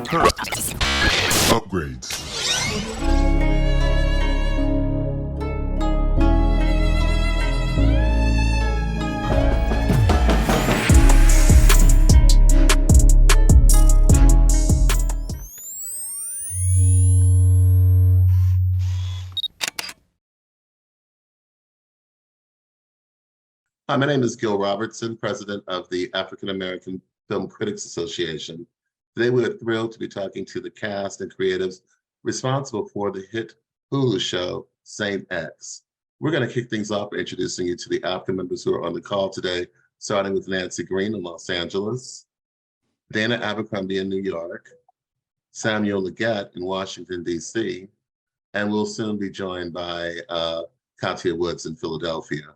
Upgrades. Hi, my name is Gil Robertson, president of the African American Film Critics Association. Today, we're thrilled to be talking to the cast and creatives responsible for the hit Hulu show, Saint X. We're going to kick things off by introducing you to the AFCA members who are on the call today, starting with Nancy Green in Los Angeles, Dana Abercrombie in New York, Samuel Leggett in Washington, D.C., and we'll soon be joined by Katia Woods in Philadelphia.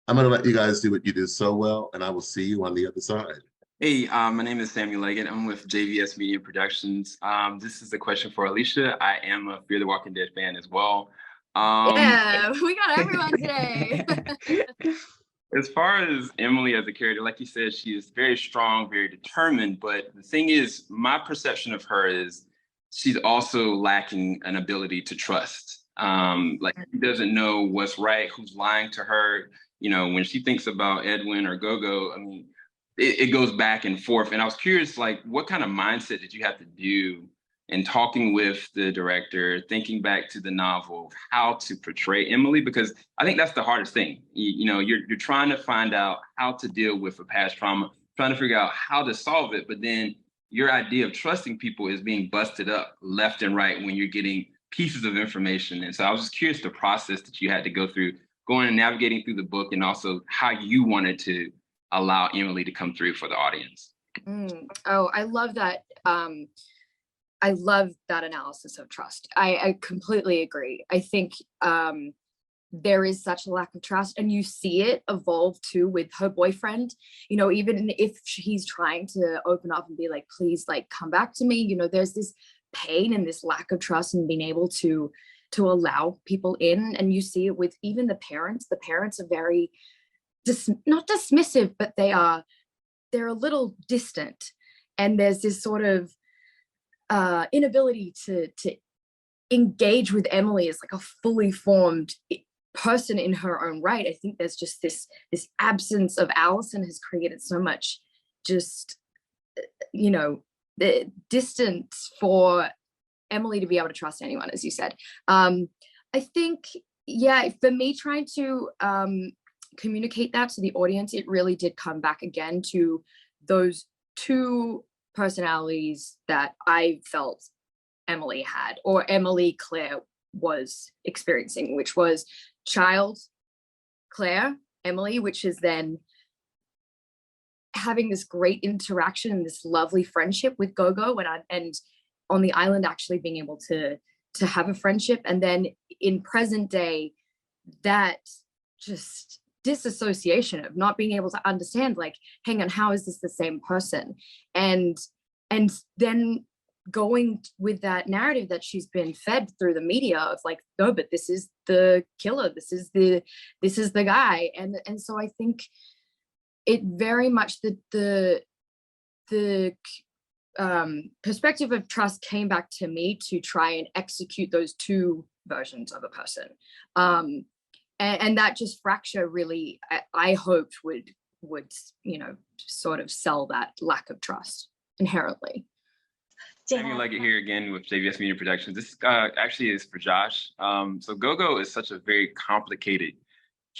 I'm going to let you guys do what you do so well, and I will see you on the other side. Hey, my name is Samuel Leggett. I'm with JVS Media Productions. This is a question for Alicia. I am a Fear the Walking Dead fan as well. Yeah, we got everyone today. As far as Emily as a character, like you said, she is very strong, very determined. But the thing is, my perception of her is she's also lacking an ability to trust. Like, she doesn't know what's right, who's lying to her. You know, when she thinks about Edwin or Gogo, I mean, it goes back and forth. And I was curious, like, what kind of mindset did you have to do in talking with the director, thinking back to the novel, how to portray Emily? Because I think that's the hardest thing. You know, you're trying to find out how to deal with a past trauma, trying to figure out how to solve it. But then your idea of trusting people is being busted up left and right when you're getting pieces of information. And so I was just curious the process that you had to go through, going and navigating through the book, and also how you wanted to allow Emily to come through for the audience. Oh, I love that. I love that analysis of trust. I completely agree. I think there is such a lack of trust, and you see it evolve too with her boyfriend. You know, even if he's trying to open up and be like, please, like, come back to me, you know, there's this pain and this lack of trust and being able to allow people in. And you see it with even the parents. The parents are very not dismissive, but they're a little distant. And there's this sort of inability to engage with Emily as like a fully formed person in her own right. I think there's just this absence of Allison has created so much just, you know, the distance for Emily to be able to trust anyone, as you said. I think, yeah, for me trying to communicate that to the audience, it really did come back again to those two personalities that I felt Emily had, or Emily Claire was experiencing, which was child Claire, Emily, which is then having this great interaction and this lovely friendship with Gogo, and on the island actually being able to have a friendship. And then in present day, that just disassociation of not being able to understand, like, hang on, how is this the same person? And then going with that narrative that she's been fed through the media of like, no, but this is the killer, this is the guy. And so I think it very much the perspective of trust came back to me to try and execute those two versions of a person. And that just fracture really, I hoped would, you know, sort of sell that lack of trust inherently. Samuel Leggett here again with JVS Media Productions. This actually is for Josh. So Gogo is such a very complicated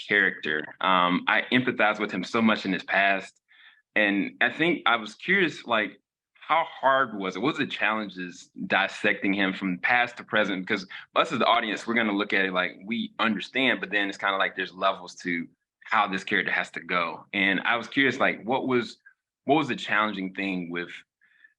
character. I empathize with him so much in his past. And I think I was curious, like, how hard was it? What was the challenges dissecting him from past to present? Because us as the audience, we're going to look at it like we understand, but then it's kind of like there's levels to how this character has to go. And I was curious, like, what was the challenging thing with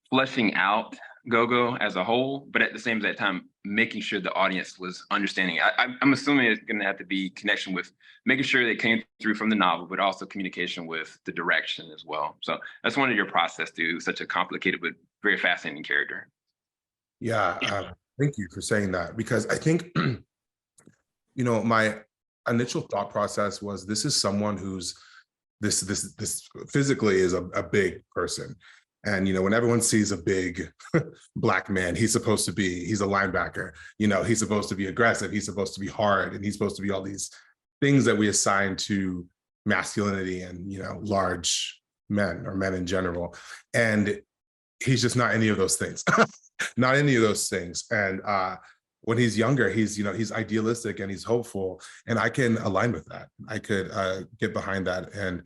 fleshing out Gogo as a whole, but at the same time, making sure the audience was understanding? I'm assuming it's going to have to be connection with making sure they came through from the novel, but also communication with the direction as well. So that's one of your process through such a complicated but very fascinating character. Yeah, thank you for saying that, because I think, you know, my initial thought process was this is someone who's this physically is a big person. And, when everyone sees a big Black man, he's a linebacker, he's supposed to be aggressive, he's supposed to be hard, and he's supposed to be all these things that we assign to masculinity and, large men or men in general. And he's just not any of those things, not any of those things. And when he's younger, he's idealistic and he's hopeful, and I can align with that. I could get behind that. And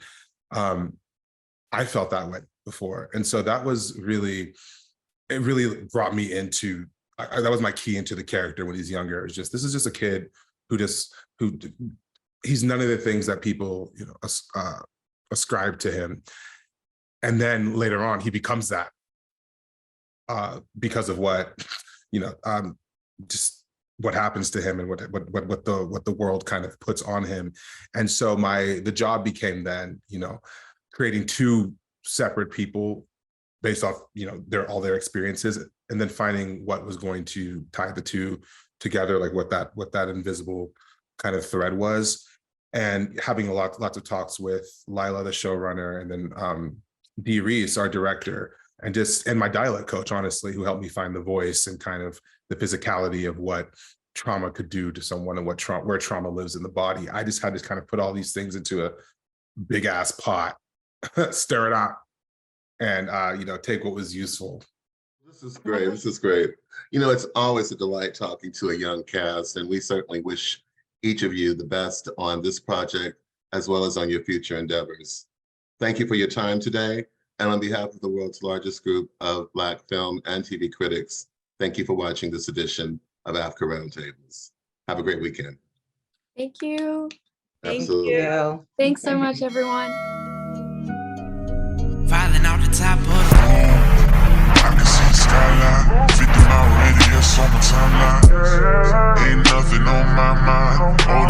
I felt that way before. And so that was it really brought me into, that was my key into the character when he's younger. It's just, this is just a kid he's none of the things that people, ascribe to him. And then later on, he becomes that because of what, just what happens to him and what the world kind of puts on him. And so the job became then, creating two separate people based off, all their experiences, and then finding what was going to tie the two together, like what that invisible kind of thread was, and having lots of talks with Lila, the showrunner, and then Dee Reese, our director, and my dialect coach, honestly, who helped me find the voice and kind of the physicality of what trauma could do to someone and where trauma lives in the body. I just had to kind of put all these things into a big ass pot, stir it up, and take what was useful. This is great. This is great. It's always a delight talking to a young cast, and we certainly wish each of you the best on this project as well as on your future endeavors. Thank you for your time today. And on behalf of the world's largest group of Black film and TV critics, thank you for watching this edition of Africa Roundtables. Have a great weekend. Thank you. Absolutely. Thank you. Thanks so much, everyone. Filing out the top of the I can see the skyline, 50 mile radius on my timeline. Ain't nothing on my mind.